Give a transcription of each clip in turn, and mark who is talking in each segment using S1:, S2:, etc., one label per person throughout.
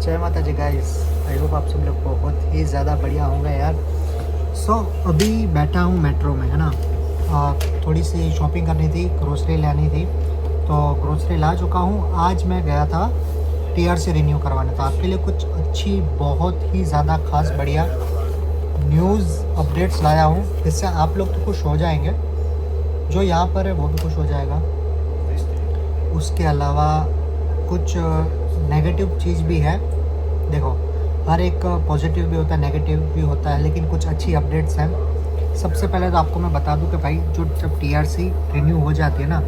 S1: जय माता जी guys. I hope आप सब लोग बहुत ही ज़्यादा बढ़िया होंगे यार। अभी बैठा हूँ मेट्रो में, है ना। थोड़ी सी शॉपिंग करनी थी, ग्रोसरी लेनी थी, तो ग्रोसरी ला चुका हूँ। आज मैं गया था टीआरसी रिन्यू करवाने, तो आपके लिए कुछ अच्छी, बहुत ही ज़्यादा खास बढ़िया न्यूज़ अपडेट्स लाया हूँ, जिससे आप लोग तो खुश हो जाएंगे, जो यहाँ पर है वो भी खुश हो जाएगा। उसके अलावा कुछ नेगेटिव चीज़ भी है। देखो, हर एक पॉजिटिव भी होता है, नेगेटिव भी होता है, लेकिन कुछ अच्छी अपडेट्स हैं। सबसे पहले तो आपको मैं बता दूं कि भाई, जो जब टीआरसी रिन्यू हो जाती है ना,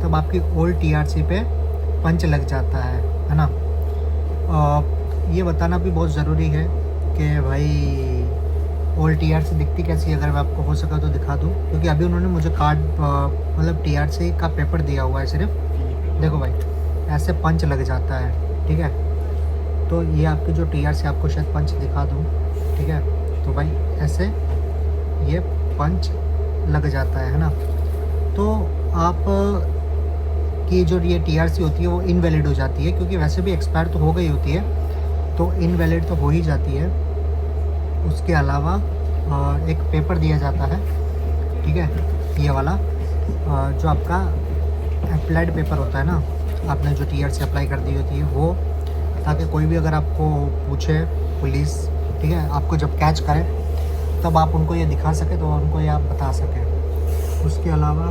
S1: तब आपकी ओल्ड टीआरसी पे पंच लग जाता है ना। ये बताना भी बहुत ज़रूरी है कि भाई ओल्ड टीआरसी दिखती कैसी है। अगर मैं आपको हो सका तो दिखा दूं, क्योंकि अभी उन्होंने मुझे कार्ड, मतलब टीआरसी का पेपर दिया हुआ है सिर्फ। देखो भाई, ऐसे पंच लग जाता है, ठीक है। तो ये आपकी जो टीआरसी, आपको शायद पंच दिखा दूँ, ठीक है। तो भाई ऐसे ये पंच लग जाता है ना। तो आप की जो ये टीआरसी होती है वो इनवैलिड हो जाती है, क्योंकि वैसे भी एक्सपायर तो हो गई होती है, तो इनवैलिड तो हो ही जाती है। उसके अलावा एक पेपर दिया जाता है, ठीक है, ये वाला जो आपका अप्लाइड पेपर होता है ना, आपने जो टीआरसी अप्लाई कर दी होती है वो, ताकि कोई भी अगर आपको पूछे पुलिस, ठीक है, आपको जब कैच करे तब आप उनको ये दिखा सके, तो उनको ये आप बता सकें। उसके अलावा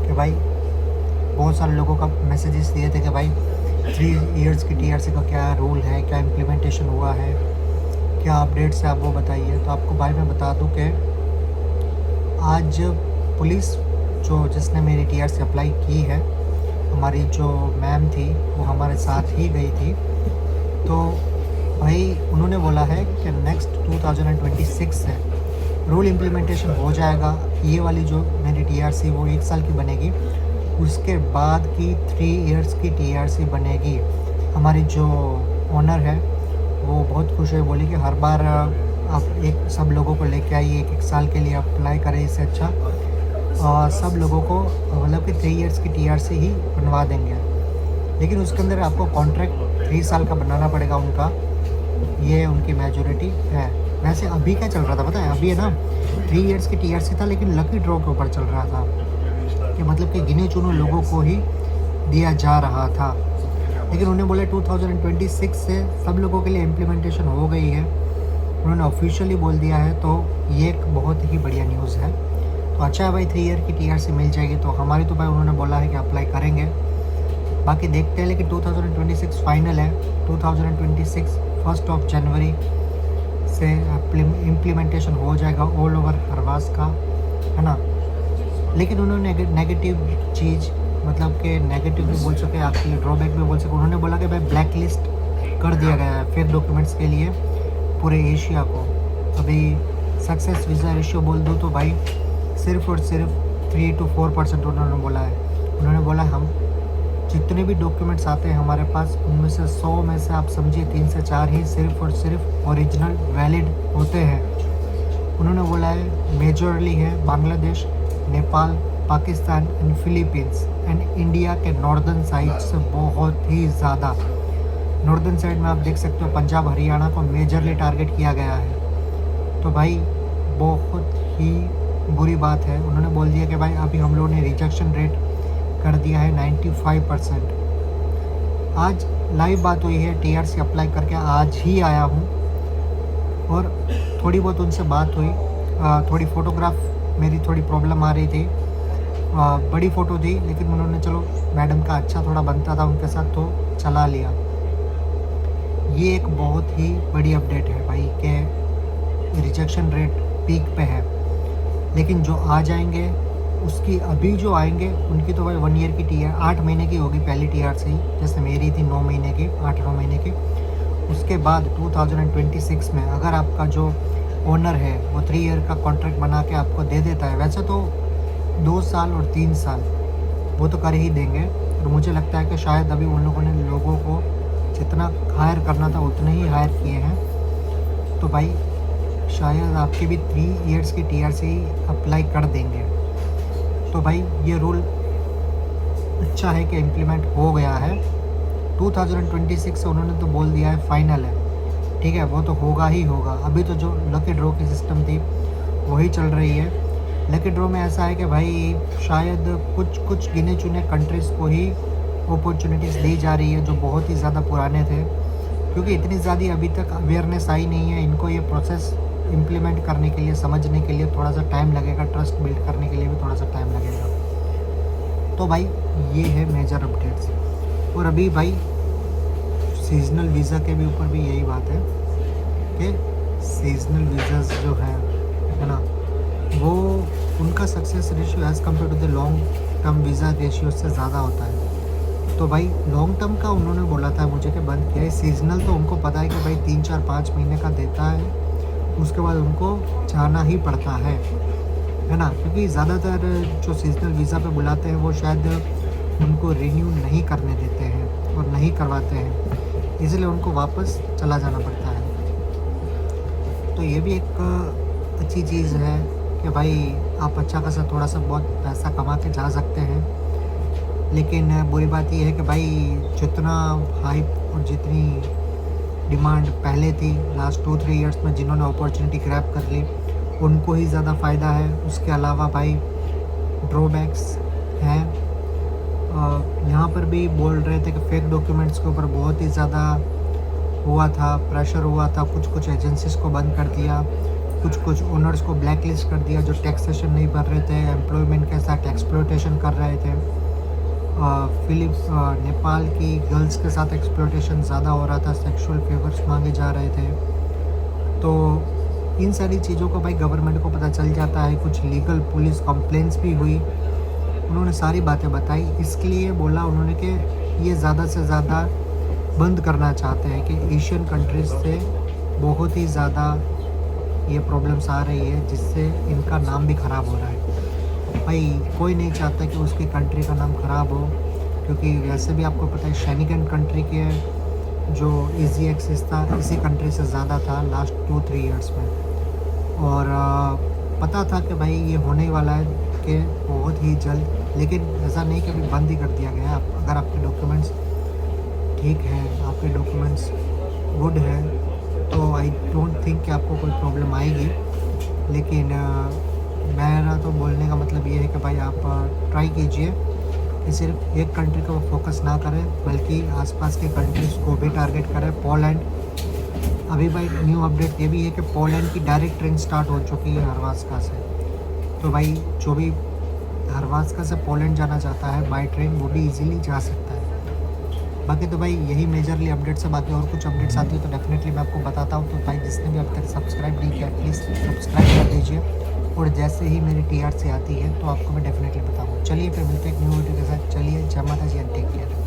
S1: कि भाई बहुत सारे लोगों का मैसेजेस दिए थे कि भाई 3 इयर्स की टीआरसी का क्या रूल है, क्या इम्प्लीमेंटेशन हुआ है, क्या अपडेट्स है, आप वो बताइए। तो आपको भाई मैं बता दूं कि आज पुलिस जो जिसने मेरी टीआरसी अप्लाई की है, हमारी जो मैम थी वो हमारे साथ ही गई थी। तो भाई उन्होंने बोला है कि नेक्स्ट 2026 से रूल इम्प्लीमेंटेशन हो जाएगा। ये वाली जो मेरी टीआरसी वो 1 साल की बनेगी, उसके बाद की 3 इयर्स की टीआरसी बनेगी। हमारी जो ओनर है वो बहुत खुश हुई, बोली कि हर बार आप एक सब लोगों को लेके आइए, 1 साल के लिए अप्लाई करें, इससे अच्छा सब लोगों को मतलब कि 3 इयर्स की टीआरसी ही बनवा देंगे। लेकिन उसके अंदर आपको कॉन्ट्रैक्ट 3 साल का बनाना पड़ेगा उनका, ये उनकी मेजोरिटी है। वैसे अभी क्या चल रहा था पता है, अभी है ना 3 इयर्स की टीआरसी था, लेकिन लकी ड्रॉ के ऊपर चल रहा था, कि मतलब कि गिने चुने लोगों को ही दिया जा रहा था। लेकिन उन्होंने बोला 2026 से सब लोगों के लिए इम्प्लीमेंटेशन हो गई है, उन्होंने ऑफिशियली बोल दिया है। तो ये एक बहुत ही बढ़िया न्यूज़ है। तो अच्छा है भाई, 3 ईयर की टीआरसी मिल जाएगी। तो हमारी तो भाई उन्होंने बोला है कि अप्लाई करेंगे, बाकी देखते हैं। लेकिन 2026 फाइनल है, 2026 1 जनवरी से इम्प्लीमेंटेशन हो जाएगा ऑल ओवर हरवास का, है ना। लेकिन उन्होंने नेगेटिव चीज़, मतलब कि नेगेटिव भी बोल सके, आपकी ड्रॉबैक भी बोल सके, उन्होंने बोला कि भाई ब्लैक लिस्ट कर दिया गया है फेक डॉक्यूमेंट्स के लिए पूरे एशिया को। अभी सक्सेस वीज़ा रेशियो बोल दूँ तो भाई सिर्फ और सिर्फ 3 to 4% उन्होंने बोला है। उन्होंने बोला हम जितने भी डॉक्यूमेंट्स आते हैं हमारे पास, उनमें से 100 में से आप समझिए 3 से 4 ही सिर्फ और सिर्फ ओरिजिनल वैलिड होते हैं। उन्होंने बोला है मेजरली है Bangladesh, Nepal, Pakistan and Philippines and India के नॉर्दर्न साइड से बहुत ही ज़्यादा। नॉर्दर्न साइड में आप देख सकते हो पंजाब, हरियाणा को मेजरली टारगेट किया गया है। तो भाई बहुत ही बुरी बात है। उन्होंने बोल दिया कि भाई अभी हम लोगों ने रिजेक्शन रेट कर दिया है 95%। आज लाइव बात हुई है, टीआरसी अप्लाई करके आज ही आया हूँ, और थोड़ी बहुत उनसे बात हुई। थोड़ी फ़ोटोग्राफ मेरी थोड़ी प्रॉब्लम आ रही थी, बड़ी फ़ोटो थी, लेकिन उन्होंने चलो मैडम का अच्छा थोड़ा बनता था उनके साथ, तो चला लिया। ये एक बहुत ही बड़ी अपडेट है भाई कि रिजेक्शन रेट पीक पे है। लेकिन जो आ जाएंगे, उसकी अभी जो आएंगे उनकी तो भाई 1 ईयर की टीआर 8 महीने की होगी पहली टीआरसी, जैसे मेरी थी 9 महीने की, 8-9 महीने की। उसके बाद 2026 में अगर आपका जो ओनर है वो 3 ईयर का कॉन्ट्रैक्ट बना के आपको दे देता है, वैसे तो 2 साल और 3 साल वो तो कर ही देंगे। और मुझे लगता है कि शायद अभी उन लोगों ने लोगों को जितना हायर करना था उतने ही हायर किए हैं। तो भाई शायद आपकी भी 3 इयर्स की टीआरसी अप्लाई कर देंगे। तो भाई ये रूल अच्छा है कि इम्प्लीमेंट हो गया है। 2026 से उन्होंने तो बोल दिया है फाइनल है, ठीक है, वो तो होगा ही होगा। अभी तो जो लकी ड्रॉ की सिस्टम थी वही चल रही है। लकी ड्रॉ में ऐसा है कि भाई शायद कुछ गिने चुने कंट्रीज़ को ही अपॉर्चुनिटीज़ दी जा रही है जो बहुत ही ज़्यादा पुराने थे, क्योंकि इतनी ज़्यादा अभी तक अवेयरनेस आई नहीं है। इनको ये प्रोसेस इम्प्लीमेंट करने के लिए, समझने के लिए थोड़ा सा टाइम लगेगा, ट्रस्ट बिल्ड करने के लिए भी थोड़ा सा टाइम लगेगा। तो भाई ये है मेजर अपडेट्स। और अभी भाई सीजनल वीज़ा के भी ऊपर भी यही बात है कि सीजनल वीज़ाज जो है ना, वो उनका success ratio as compare to the long term visa ratio से ज़्यादा होता है। तो भाई लॉन्ग टर्म का उन्होंने बोला था मुझे कि बंद किया है। सीजनल तो उनको पता है कि भाई 3-4-5 महीने का देता है, उसके बाद उनको जाना ही पड़ता है ना, क्योंकि ज़्यादातर जो सीजनल वीज़ा पे बुलाते हैं वो शायद उनको रिन्यू नहीं करने देते हैं और नहीं करवाते हैं, इसलिए उनको वापस चला जाना पड़ता है। तो ये भी एक अच्छी चीज़ है कि भाई आप अच्छा खासा थोड़ा सा बहुत पैसा कमा के जा सकते हैं। लेकिन बुरी बात यह है कि भाई जितना हाइप और जितनी डिमांड पहले थी लास्ट 2-3 ईयर्स में, जिन्होंने अपॉर्चुनिटी ग्रैब कर ली उनको ही ज़्यादा फ़ायदा है। उसके अलावा भाई ड्रॉबैक्स हैं। यहाँ पर भी बोल रहे थे कि फेक डॉक्यूमेंट्स के ऊपर बहुत ही ज़्यादा हुआ था, प्रेशर हुआ था। कुछ एजेंसीज़ को बंद कर दिया, कुछ ओनर्स को ब्लैक लिस्ट कर दिया जो टैक्सेशन नहीं भर रहे थे, एम्प्लॉयमेंट के साथ एक्सप्लॉयटेशन कर रहे थे। नेपाल की गर्ल्स के साथ एक्सप्लॉयटेशन ज़्यादा हो रहा था, सेक्सुअल फेवर्स मांगे जा रहे थे। तो इन सारी चीज़ों को भाई गवर्नमेंट को पता चल जाता है। कुछ लीगल पुलिस कंप्लेंट्स भी हुई, उन्होंने सारी बातें बताई। इसके लिए बोला उन्होंने कि ये ज़्यादा से ज़्यादा बंद करना चाहते हैं कि एशियन कंट्रीज़ से बहुत ही ज़्यादा ये प्रॉब्लम्स आ रही है, जिससे इनका नाम भी ख़राब हो रहा है। भाई कोई नहीं चाहता कि उसकी कंट्री का नाम ख़राब हो, क्योंकि वैसे भी आपको पता है शेनिगन कंट्री के जो ईजी एक्सेस था इसी कंट्री से ज़्यादा था लास्ट 2-3 ईयर्स में। और पता था कि भाई ये होने वाला है कि बहुत ही जल्द, लेकिन ऐसा नहीं कि अभी बंद ही कर दिया गया है। अगर आपके डॉक्यूमेंट्स ठीक हैं, आपके डॉक्यूमेंट्स गुड हैं, तो आई डोंट थिंक कि आपको कोई प्रॉब्लम आएगी। लेकिन मेरा तो बोलने का मतलब ये है कि भाई आप ट्राई कीजिए कि सिर्फ एक कंट्री को फोकस ना करें, बल्कि आसपास के कंट्रीज़ को भी टारगेट करें। पोलैंड, अभी भाई न्यू अपडेट ये भी है कि पोलैंड की डायरेक्ट ट्रेन स्टार्ट हो चुकी है हरवास्का से। तो भाई जो भी हरवास्का से पोलैंड जाना चाहता है बाय ट्रेन वो भी इजीली जा सकता है। बाकी तो भाई यही मेजरली अपडेट्स है। बाकी और कुछ अपडेट्स आती हो तो डेफिनेटली मैं आपको बताता हूँ। तो भाई जिसने भी अब तक सब्सक्राइब नहीं किया प्लीज़ सब्सक्राइब कर दीजिए, और जैसे ही मेरी TRC आती है तो आपको मैं डेफिनेटली बताऊँगा। चलिए फिर मिलते हैं एक न्यू वीडियो के साथ। चलिए, जय माता जी एंड टेक केयर।